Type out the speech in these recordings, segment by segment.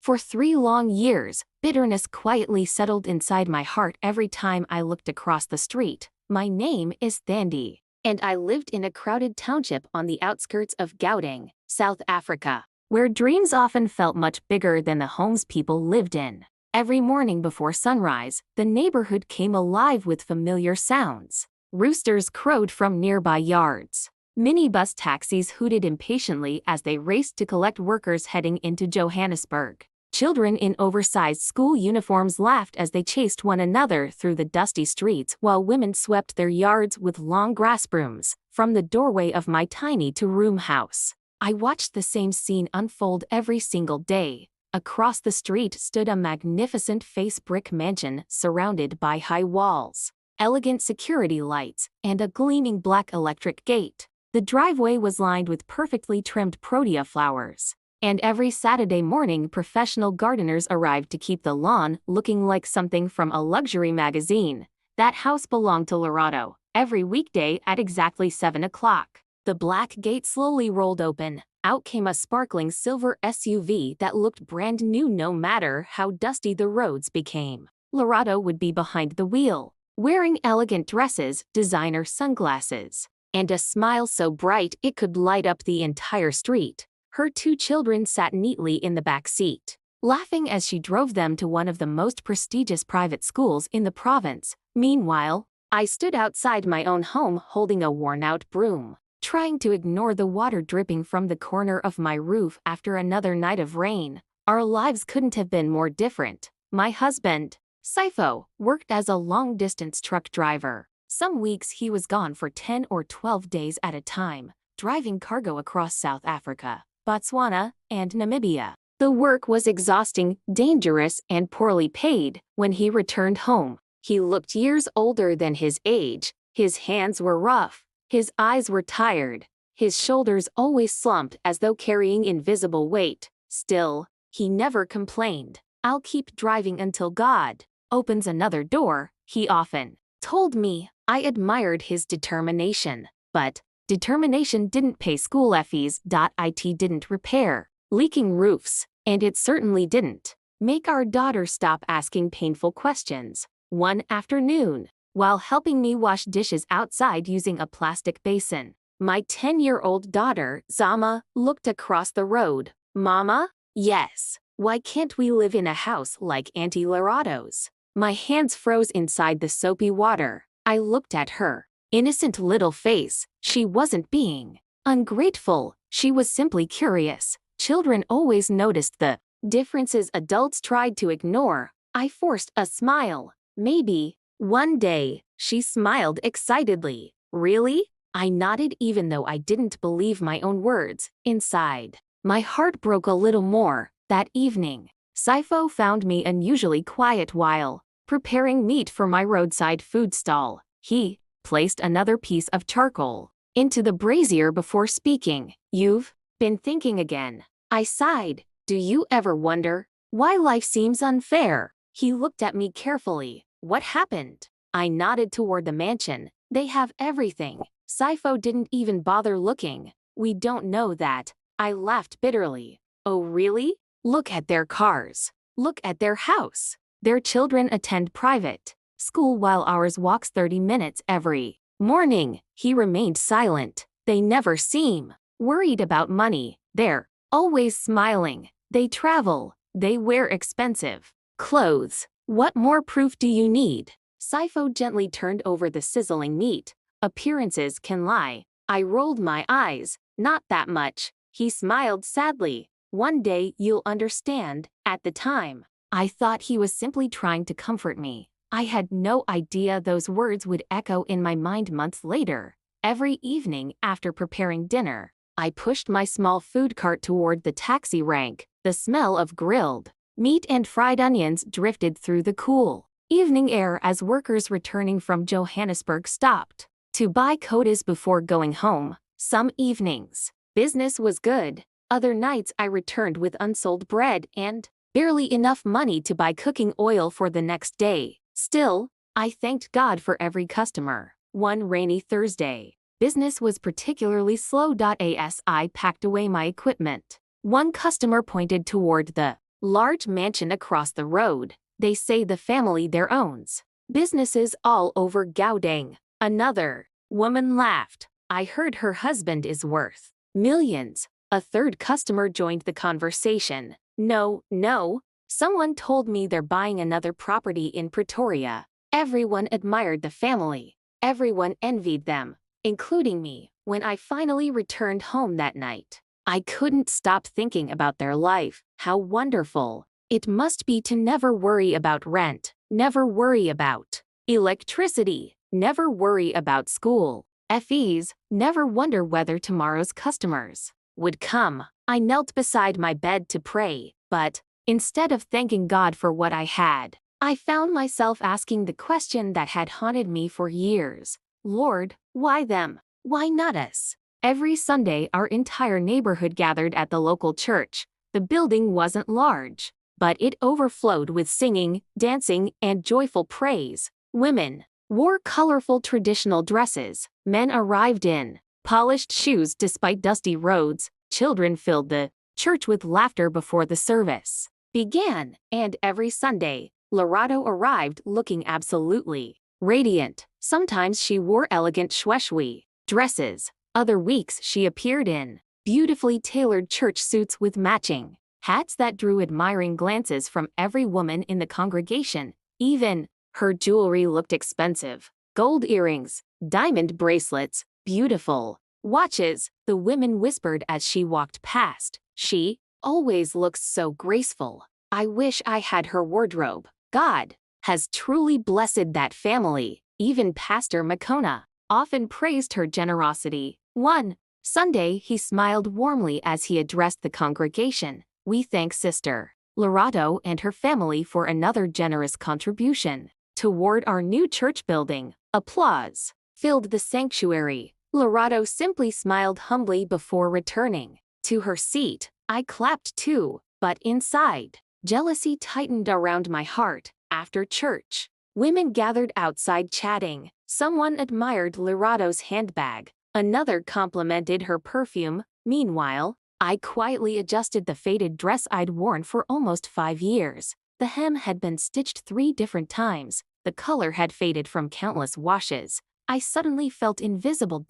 For 3 long years, bitterness quietly settled inside my heart every time I looked across the street. My name is Thandi, and I lived in a crowded township on the outskirts of Gauteng, South Africa, where dreams often felt much bigger than the homes people lived in. Every morning before sunrise, the neighborhood came alive with familiar sounds. Roosters crowed from nearby yards. Minibus taxis hooted impatiently as they raced to collect workers heading into Johannesburg. Children in oversized school uniforms laughed as they chased one another through the dusty streets while women swept their yards with long grass brooms. From the doorway of my tiny two-room house, I watched the same scene unfold every single day. Across the street stood a magnificent face brick mansion surrounded by high walls, elegant security lights, and a gleaming black electric gate. The driveway was lined with perfectly trimmed protea flowers, and every Saturday morning professional gardeners arrived to keep the lawn looking like something from a luxury magazine. That house belonged to Lerato. Every weekday at exactly 7 o'clock, the black gate slowly rolled open. Out came a sparkling silver SUV that looked brand new no matter how dusty the roads became. Lerato would be behind the wheel, wearing elegant dresses, designer sunglasses, and a smile so bright it could light up the entire street. Her 2 children sat neatly in the back seat, laughing as she drove them to one of the most prestigious private schools in the province. Meanwhile, I stood outside my own home holding a worn-out broom, trying to ignore the water dripping from the corner of my roof after another night of rain. Our lives couldn't have been more different. My husband, Sifo, worked as a long-distance truck driver. Some weeks he was gone for 10 or 12 days at a time, driving cargo across South Africa, Botswana, and Namibia. The work was exhausting, dangerous, and poorly paid. When he returned home, he looked years older than his age. His hands were rough, his eyes were tired, his shoulders always slumped as though carrying invisible weight. Still, he never complained. "I'll keep driving until God opens another door," he often told me. I admired his determination, but determination didn't pay school fees. It didn't repair leaking roofs, and it certainly didn't make our daughter stop asking painful questions. One afternoon, while helping me wash dishes outside using a plastic basin, my 10-year-old daughter, Zama, looked across the road. "Mama?" "Yes. Why can't we live in a house like Auntie Lerato's?" My hands froze inside the soapy water. I looked at her innocent little face. She wasn't being ungrateful, she was simply curious. Children always noticed the differences adults tried to ignore. I forced a smile. "Maybe one day," she smiled excitedly. "Really?" I nodded even though I didn't believe my own words. Inside, my heart broke a little more. That evening, Sifo found me unusually quiet while preparing meat for my roadside food stall. He placed another piece of charcoal into the brazier before speaking. "You've been thinking again." I sighed. "Do you ever wonder why life seems unfair?" He looked at me carefully. "What happened?" I nodded toward the mansion. "They have everything." Sifo didn't even bother looking. "We don't know that." I laughed bitterly. "Oh really? Look at their cars. Look at their house. Their children attend private school while ours walks 30 minutes every morning." He remained silent. "They never seem worried about money. They're always smiling. They travel. They wear expensive clothes. What more proof do you need?" Sifo gently turned over the sizzling meat. "Appearances can lie." I rolled my eyes. "Not that much." He smiled sadly. "One day you'll understand." At the time, I thought he was simply trying to comfort me. I had no idea those words would echo in my mind months later. Every evening after preparing dinner, I pushed my small food cart toward the taxi rank. The smell of grilled meat and fried onions drifted through the cool evening air as workers returning from Johannesburg stopped to buy quotas before going home. Some evenings, business was good. Other nights I returned with unsold bread and barely enough money to buy cooking oil for the next day. Still, I thanked God for every customer. One rainy Thursday, business was particularly slow. As I packed away my equipment, one customer pointed toward the Large mansion across the road. They say the family there owns businesses all over Gaudang. Another woman laughed. I heard her husband is worth millions. A third customer joined the conversation. No, no. Someone told me they're buying another property in Pretoria. Everyone admired the family. Everyone envied them, including me. When I finally returned home that night, I couldn't stop thinking about their life. How wonderful it must be to never worry about rent, never worry about electricity, never worry about school fees, never wonder whether tomorrow's customers would come. I knelt beside my bed to pray, but instead of thanking God for what I had, I found myself asking the question that had haunted me for years. Lord, why them? Why not us? Every Sunday, our entire neighborhood gathered at the local church. The building wasn't large, but it overflowed with singing, dancing, and joyful praise. Women wore colorful traditional dresses. Men arrived in polished shoes despite dusty roads. Children filled the church with laughter before the service began, and every Sunday, Lerato arrived looking absolutely radiant. Sometimes she wore elegant shweshwe dresses. Other weeks she appeared in beautifully tailored church suits with matching hats that drew admiring glances from every woman in the congregation. Even her jewelry looked expensive. Gold earrings, diamond bracelets, beautiful watches. The women whispered as she walked past. She always looks so graceful. I wish I had her wardrobe. God has truly blessed that family. Even Pastor Makona often praised her generosity. One Sunday, he smiled warmly as he addressed the congregation. We thank Sister Lerato and her family for another generous contribution toward our new church building. Applause filled the sanctuary. Lerato simply smiled humbly before returning to her seat. I clapped too, but inside, jealousy tightened around my heart. After church, women gathered outside chatting. Someone admired Lerato's handbag. Another complimented her perfume. Meanwhile, I quietly adjusted the faded dress I'd worn for almost 5 years. The hem had been stitched 3 different times. The color had faded from countless washes. I suddenly felt invisible.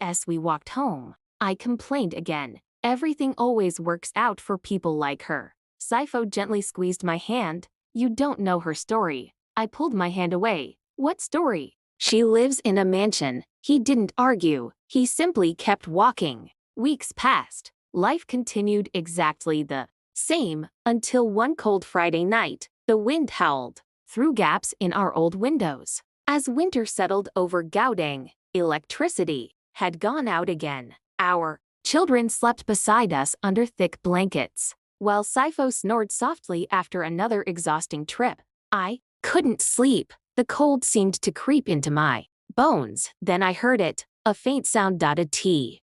As we walked home, I complained again. Everything always works out for people like her. Sifo gently squeezed my hand. You don't know her story. I pulled my hand away. What story? She lives in a mansion. He didn't argue. He simply kept walking. Weeks passed. Life continued exactly the same until one cold Friday night, the wind howled through gaps in our old windows. As winter settled over Gaudang, electricity had gone out again. Our children slept beside us under thick blankets, while Sifo snored softly after another exhausting trip. I couldn't sleep. The cold seemed to creep into my bones. Then I heard it, a faint sound.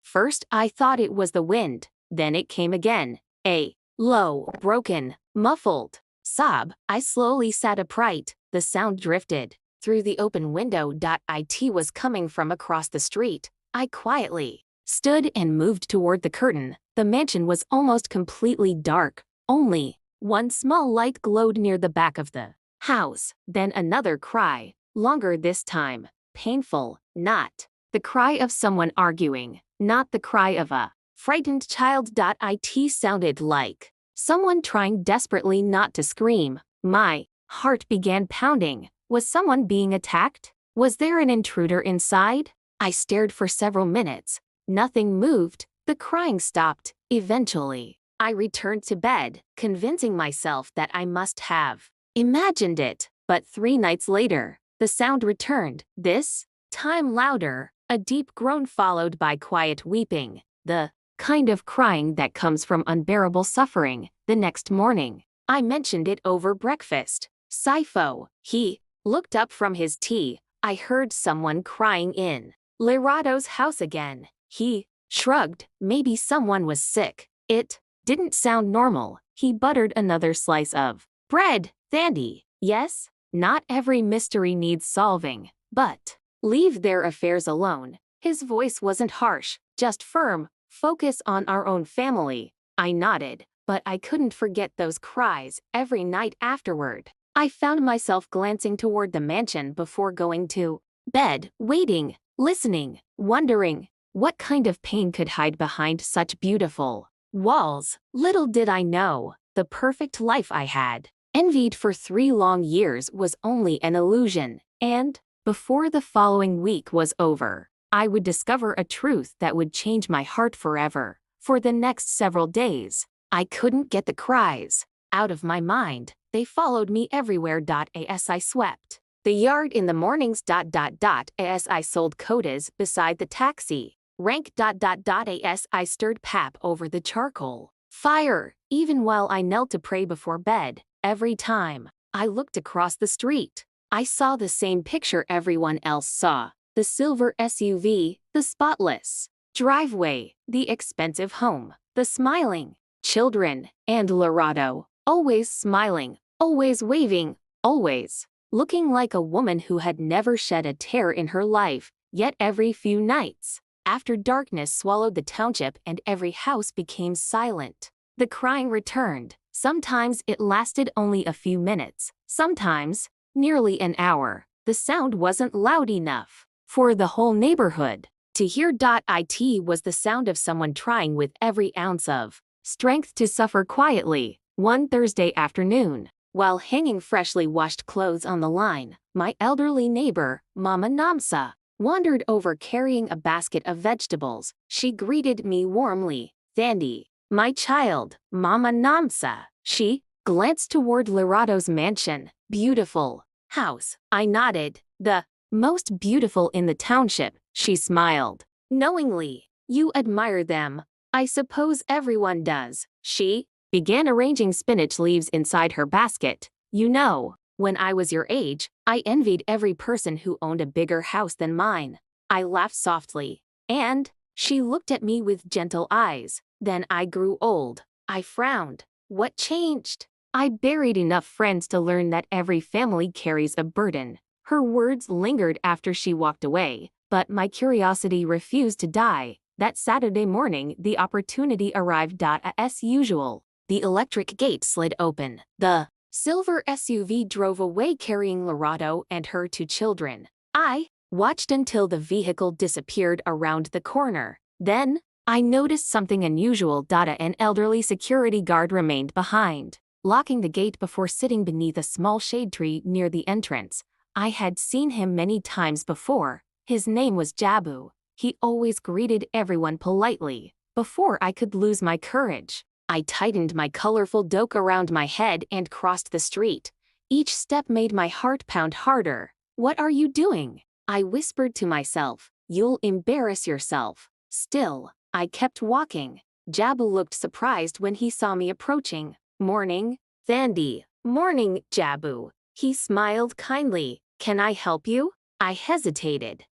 First I thought it was the wind, then it came again. A low, broken, muffled sob. I slowly sat upright. The sound drifted through the open window. It was coming from across the street. I quietly stood and moved toward the curtain. The mansion was almost completely dark. Only one small light glowed near the back of the house. Then another cry, longer this time, painful, not the cry of someone arguing, not the cry of a frightened child. It sounded like someone trying desperately not to scream. My heart began pounding. Was someone being attacked? Was there an intruder inside? I stared for several minutes. Nothing moved. The crying stopped. Eventually, I returned to bed, convincing myself that I must have imagined it. But 3 nights later, the sound returned, this time louder, a deep groan followed by quiet weeping, the kind of crying that comes from unbearable suffering. The next morning, I mentioned it over breakfast. Sifo, he looked up from his tea. I heard someone crying in Lerato's house again. He shrugged. Maybe someone was sick. It didn't sound normal. He buttered another slice of bread. Thandi, yes? Not every mystery needs solving, but leave their affairs alone. His voice wasn't harsh, just firm. Focus on our own family. I nodded, but I couldn't forget those cries every night afterward. I found myself glancing toward the mansion before going to bed, waiting, listening, wondering what kind of pain could hide behind such beautiful walls. Little did I know, the perfect life I had envied for 3 long years was only an illusion, and before the following week was over, I would discover a truth that would change my heart forever. For the next several days, I couldn't get the cries out of my mind. They followed me everywhere. As I swept the yard in the mornings. As I sold kodas beside the taxi rank. As I stirred pap over the charcoal fire, even while I knelt to pray before bed. Every time I looked across the street, I saw the same picture everyone else saw: the silver SUV, the spotless driveway, the expensive home, the smiling children, and Lerato, always smiling, always waving, always looking like a woman who had never shed a tear in her life. Yet every few nights, after darkness swallowed the township and every house became silent, the crying returned. Sometimes it lasted only a few minutes, sometimes nearly an hour. The sound wasn't loud enough for the whole neighborhood to hear. It was the sound of someone trying with every ounce of strength to suffer quietly. One Thursday afternoon, while hanging freshly washed clothes on the line, my elderly neighbor, Mama Namsa, wandered over carrying a basket of vegetables. She greeted me warmly. "Thandi, my child." "Mama Namsa." She glanced toward Lerato's mansion. "Beautiful house." I nodded. "The most beautiful in the township." She smiled knowingly. "You admire them. I suppose everyone does." She began arranging spinach leaves inside her basket. "You know, when I was your age, I envied every person who owned a bigger house than mine." I laughed softly, and she looked at me with gentle eyes. "Then I grew old." I frowned. "What changed?" "I buried enough friends to learn that every family carries a burden." Her words lingered after she walked away, but my curiosity refused to die. That Saturday morning, the opportunity arrived. As usual, the electric gate slid open. The silver SUV drove away carrying Lerato and her 2 children. I watched until the vehicle disappeared around the corner. Then, I noticed something unusual. An elderly security guard remained behind, locking the gate before sitting beneath a small shade tree near the entrance. I had seen him many times before. His name was Jabu. He always greeted everyone politely. Before I could lose my courage, I tightened my colorful doke around my head and crossed the street. Each step made my heart pound harder. "What are you doing?" I whispered to myself. "You'll embarrass yourself." Still, I kept walking. Jabu looked surprised when he saw me approaching. "Morning, Thandi." "Morning, Jabu." He smiled kindly. "Can I help you?" I hesitated.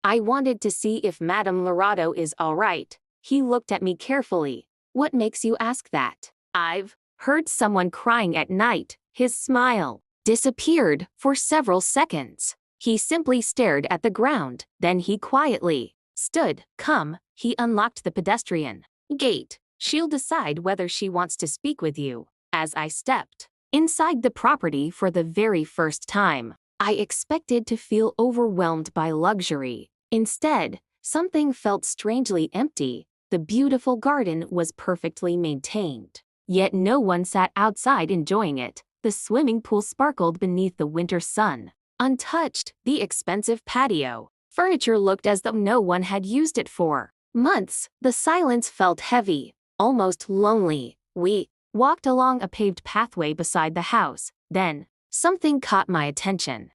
I wanted to see if Madame Lerato is all right. He looked at me carefully. "What makes you ask that?" "I've heard someone crying at night." His smile disappeared for several seconds. He simply stared at the ground. Then he quietly stood. "Come." He unlocked the pedestrian gate. "She'll decide whether she wants to speak with you." As I stepped inside the property for the very first time, I expected to feel overwhelmed by luxury. Instead, something felt strangely empty. The beautiful garden was perfectly maintained, yet no one sat outside enjoying it. The swimming pool sparkled beneath the winter sun, untouched. The expensive patio furniture looked as though no one had used it for months. The silence felt heavy, almost lonely. We walked along a paved pathway beside the house. Then, something caught my attention.